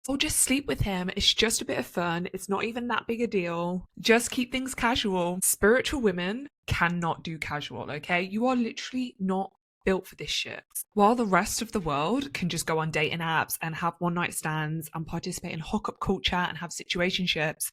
or just sleep with him. It's just a bit of fun. It's not even that big a deal. Just keep things casual. Spiritual women cannot do casual, okay? You are literally not built for this shit. While the rest of the world can just go on dating apps and have one night stands and participate in hookup culture and have situationships,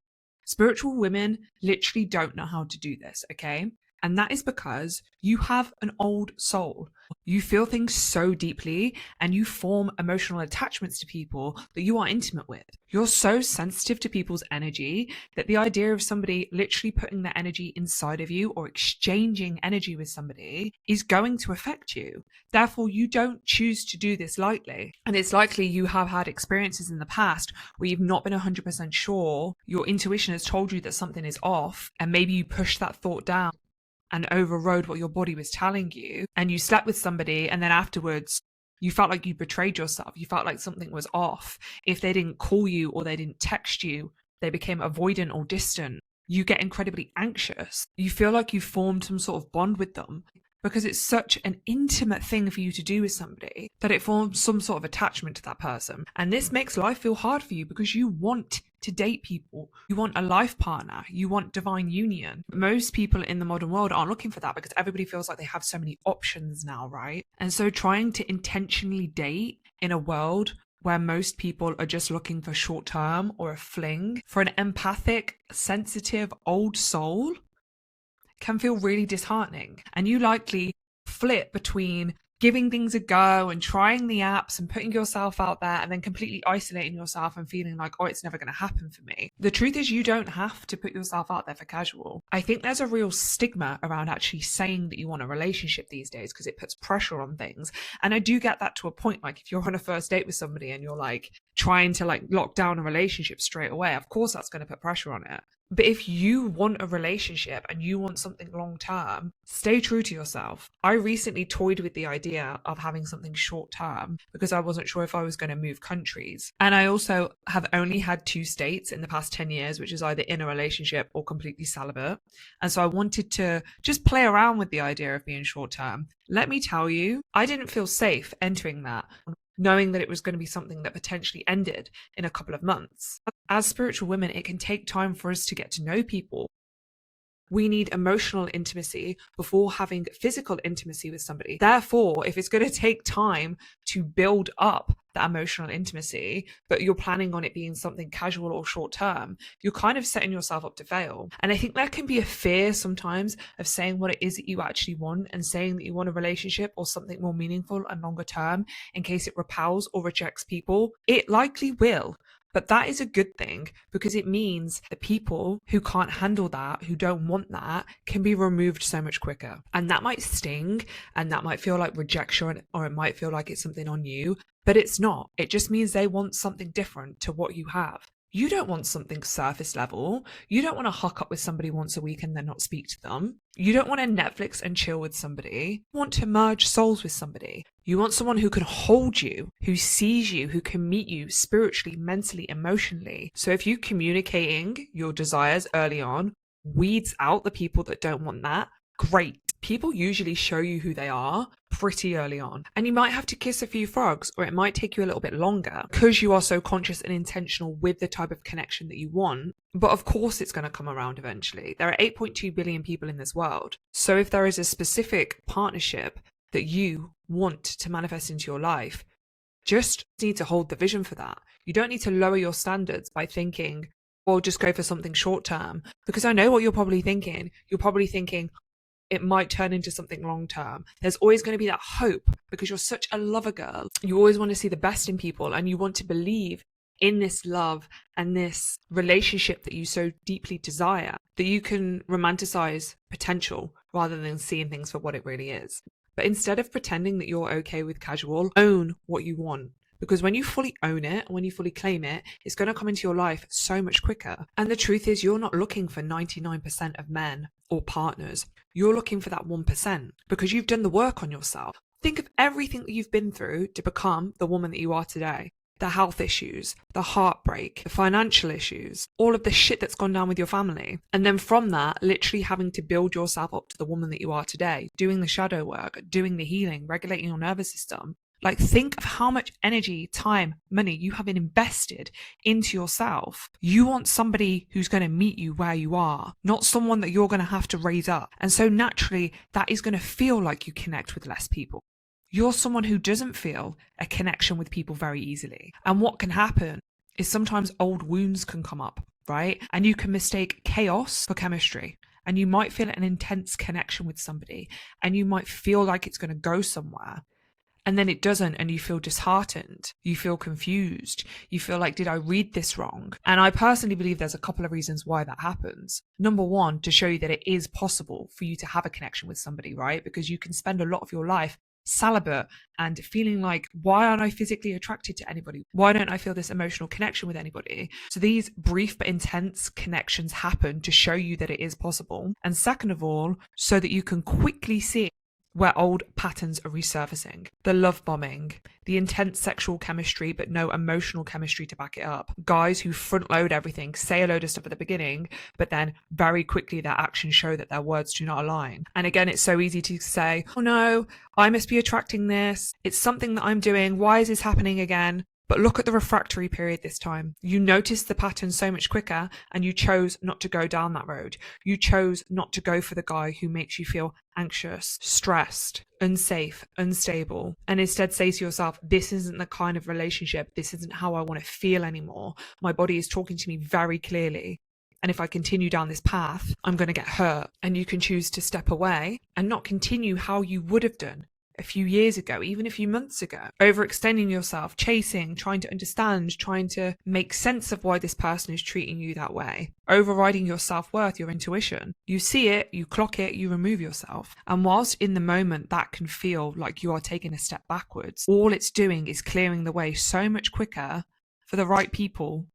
spiritual women literally don't know how to do this, okay? And that is because you have an old soul. You feel things so deeply and you form emotional attachments to people that you are intimate with. You're so sensitive to people's energy that the idea of somebody literally putting their energy inside of you or exchanging energy with somebody is going to affect you. Therefore, you don't choose to do this lightly. And it's likely you have had experiences in the past where you've not been 100% sure. Your intuition has told you that something is off, and maybe you push that thought down and overrode what your body was telling you, and you slept with somebody, and then afterwards you felt like you betrayed yourself. You felt like something was off. If they didn't call you or they didn't text you, they became avoidant or distant. You get incredibly anxious. You feel like you formed some sort of bond with them because it's such an intimate thing for you to do with somebody that it forms some sort of attachment to that person. And this makes life feel hard for you because you want to date people. You want a life partner. You want divine union. Most people in the modern world aren't looking for that because everybody feels like they have so many options now, right? And so trying to intentionally date in a world where most people are just looking for short term or a fling, for an empathic, sensitive old soul, can feel really disheartening. And you likely flip between giving things a go and trying the apps and putting yourself out there and then completely isolating yourself and feeling like, oh, it's never going to happen for me. The truth is you don't have to put yourself out there for casual. I think there's a real stigma around actually saying that you want a relationship these days because it puts pressure on things. And I do get that to a point. Like if you're on a first date with somebody and you're like trying to like lock down a relationship straight away, of course that's going to put pressure on it. But if you want a relationship and you want something long term, stay true to yourself. I recently toyed with the idea of having something short term because I wasn't sure if I was going to move countries. And I also have only had 2 states in the past 10 years, which is either in a relationship or completely celibate. And so I wanted to just play around with the idea of being short term. Let me tell you, I didn't feel safe entering that, knowing that it was going to be something that potentially ended in a couple of months. As spiritual women, it can take time for us to get to know people. We need emotional intimacy before having physical intimacy with somebody. Therefore, if it's going to take time to build up that emotional intimacy, but you're planning on it being something casual or short term, you're kind of setting yourself up to fail. And I think there can be a fear sometimes of saying what it is that you actually want and saying that you want a relationship or something more meaningful and longer term in case it repels or rejects people. It likely will. But that is a good thing because it means that people who can't handle that, who don't want that, can be removed so much quicker. And that might sting and that might feel like rejection or it might feel like it's something on you, but it's not. It just means they want something different to what you have. You don't want something surface level. You don't want to hook up with somebody once a week and then not speak to them. You don't want to Netflix and chill with somebody. You want to merge souls with somebody. You want someone who can hold you, who sees you, who can meet you spiritually, mentally, emotionally. So if you communicating your desires early on weeds out the people that don't want that, great. People usually show you who they are pretty early on. And you might have to kiss a few frogs, or it might take you a little bit longer because you are so conscious and intentional with the type of connection that you want. But of course it's going to come around eventually. There are 8.2 billion people in this world. So if there is a specific partnership that you want to manifest into your life, just need to hold the vision for that. You don't need to lower your standards by thinking, well, just go for something short term. Because I know what you're probably thinking. You're probably thinking, it might turn into something long term. There's always going to be that hope because you're such a lover girl. You always want to see the best in people and you want to believe in this love and this relationship that you so deeply desire that you can romanticize potential rather than seeing things for what it really is. But instead of pretending that you're okay with casual, own what you want. Because when you fully own it, when you fully claim it, it's going to come into your life so much quicker. And the truth is you're not looking for 99% of men or partners. You're looking for that 1% because you've done the work on yourself. Think of everything that you've been through to become the woman that you are today. The health issues, the heartbreak, the financial issues, all of the shit that's gone down with your family. And then from that, literally having to build yourself up to the woman that you are today, doing the shadow work, doing the healing, regulating your nervous system. Like, think of how much energy, time, money you have invested into yourself. You want somebody who's going to meet you where you are, not someone that you're going to have to raise up. And so naturally, that is going to feel like you connect with less people. You're someone who doesn't feel a connection with people very easily. And what can happen is sometimes old wounds can come up, right? And you can mistake chaos for chemistry. And you might feel an intense connection with somebody, and you might feel like it's going to go somewhere. And then it doesn't, and you feel disheartened. You feel confused. You feel like, did I read this wrong? And I personally believe there's a couple of reasons why that happens. Number one, to show you that it is possible for you to have a connection with somebody, right? Because you can spend a lot of your life celibate and feeling like, why aren't I physically attracted to anybody? Why don't I feel this emotional connection with anybody? So these brief but intense connections happen to show you that it is possible. And second of all, so that you can quickly see where old patterns are resurfacing. The love bombing, the intense sexual chemistry but no emotional chemistry to back it up. Guys who front load everything, say a load of stuff at the beginning, but then very quickly their actions show that their words do not align. And again, it's so easy to say, oh no, I must be attracting this. It's something that I'm doing. Why is this happening again? But look at the refractory period this time. You noticed the pattern so much quicker, and you chose not to go down that road. You chose not to go for the guy who makes you feel anxious, stressed, unsafe, unstable, and instead say to yourself, this isn't the kind of relationship, this isn't how I want to feel anymore. My body is talking to me very clearly. And if I continue down this path, I'm going to get hurt. And you can choose to step away and not continue how you would have done a few years ago, even a few months ago, overextending yourself, chasing, trying to understand, trying to make sense of why this person is treating you that way, overriding your self-worth, your intuition. You see it, you clock it, you remove yourself. And whilst in the moment that can feel like you are taking a step backwards, all it's doing is clearing the way so much quicker for the right people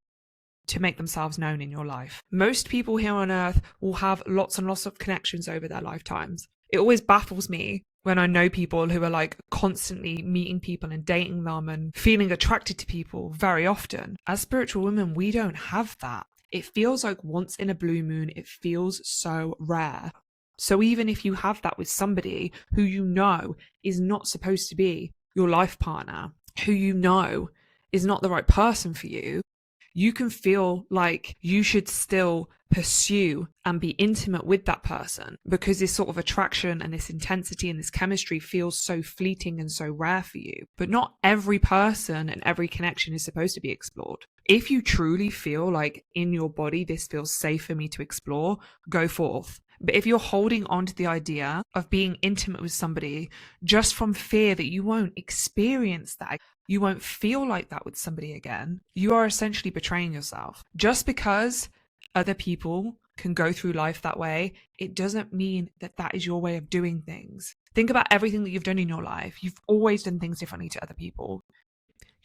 to make themselves known in your life. Most people here on earth will have lots and lots of connections over their lifetimes. It always baffles me when I know people who are like constantly meeting people and dating them and feeling attracted to people very often. As spiritual women, we don't have that. It feels like once in a blue moon. It feels so rare. So even if you have that with somebody who you know is not supposed to be your life partner, who you know is not the right person for you, you can feel like you should still pursue and be intimate with that person because this sort of attraction and this intensity and this chemistry feels so fleeting and so rare for you. But not every person and every connection is supposed to be explored. If you truly feel like in your body this feels safe for me to explore, go forth. But if you're holding on to the idea of being intimate with somebody just from fear that you won't experience that, you won't feel like that with somebody again, you are essentially betraying yourself. Just because other people can go through life that way, it doesn't mean that that is your way of doing things. Think about everything that you've done in your life. You've always done things differently to other people.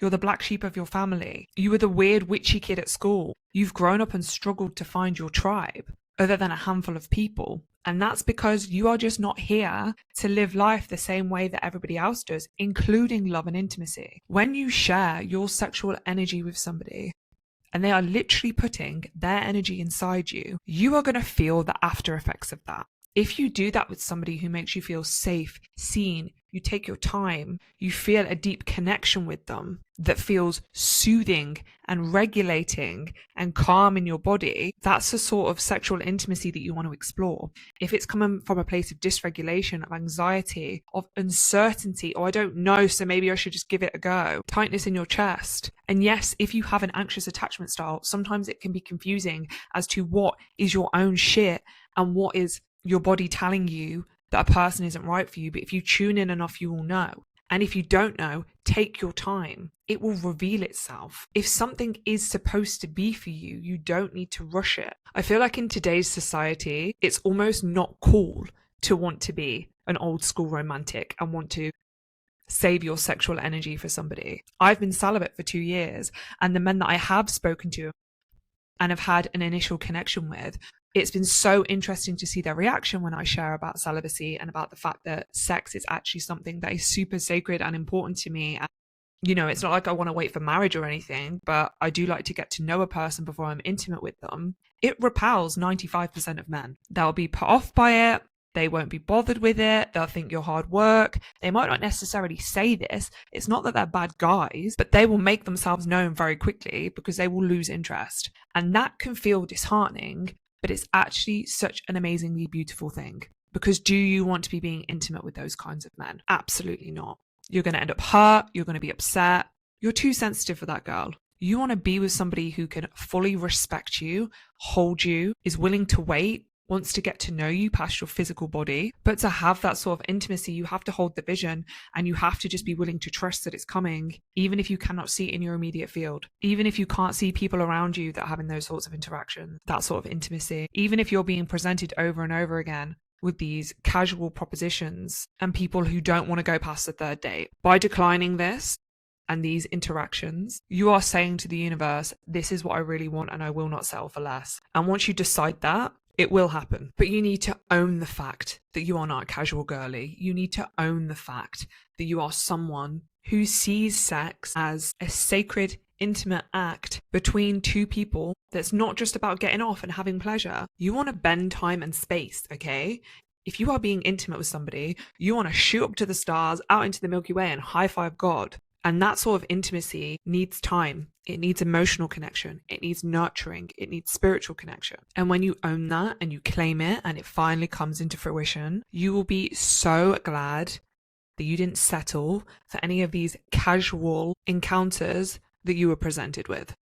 You're the black sheep of your family. You were the weird witchy kid at school. You've grown up and struggled to find your tribe other than a handful of people. And that's because you are just not here to live life the same way that everybody else does, including love and intimacy. When you share your sexual energy with somebody and they are literally putting their energy inside you, you are going to feel the after effects of that. If you do that with somebody who makes you feel safe, seen, you take your time, you feel a deep connection with them that feels soothing and regulating and calm in your body, that's the sort of sexual intimacy that you want to explore. If it's coming from a place of dysregulation, of anxiety, of uncertainty, or I don't know, so maybe I should just give it a go, tightness in your chest. And yes, if you have an anxious attachment style, sometimes it can be confusing as to what is your own shit and what is your body telling you that a person isn't right for you. But if you tune in enough, you will know. And if you don't know, take your time. It will reveal itself. If something is supposed to be for you, you don't need to rush it. I feel like in today's society, it's almost not cool to want to be an old school romantic and want to save your sexual energy for somebody. I've been celibate for 2 years, and the men that I have spoken to and have had an initial connection with, it's been so interesting to see their reaction when I share about celibacy and about the fact that sex is actually something that is super sacred and important to me. And, you know, it's not like I want to wait for marriage or anything, but I do like to get to know a person before I'm intimate with them. It repels 95% of men. They'll be put off by it. They won't be bothered with it. They'll think you're hard work. They might not necessarily say this. It's not that they're bad guys, but they will make themselves known very quickly because they will lose interest. And that can feel disheartening, but it's actually such an amazingly beautiful thing. Because do you want to be being intimate with those kinds of men? Absolutely not. You're going to end up hurt. You're going to be upset. You're too sensitive for that, girl. You want to be with somebody who can fully respect you, hold you, is willing to wait, wants to get to know you past your physical body. But to have that sort of intimacy, you have to hold the vision, and you have to just be willing to trust that it's coming, even if you cannot see it in your immediate field, even if you can't see people around you that are having those sorts of interactions, that sort of intimacy, even if you're being presented over and over again with these casual propositions and people who don't want to go past the third date. By declining this and these interactions, you are saying to the universe, this is what I really want and I will not settle for less. And once you decide that, it will happen. But you need to own the fact that you are not a casual girly. You need to own the fact that you are someone who sees sex as a sacred, intimate act between two people that's not just about getting off and having pleasure. You want to bend time and space, okay? If you are being intimate with somebody, you want to shoot up to the stars, out into the Milky Way and high five God. And that sort of intimacy needs time. It needs emotional connection. It needs nurturing. It needs spiritual connection. And when you own that and you claim it and it finally comes into fruition, you will be so glad that you didn't settle for any of these casual encounters that you were presented with.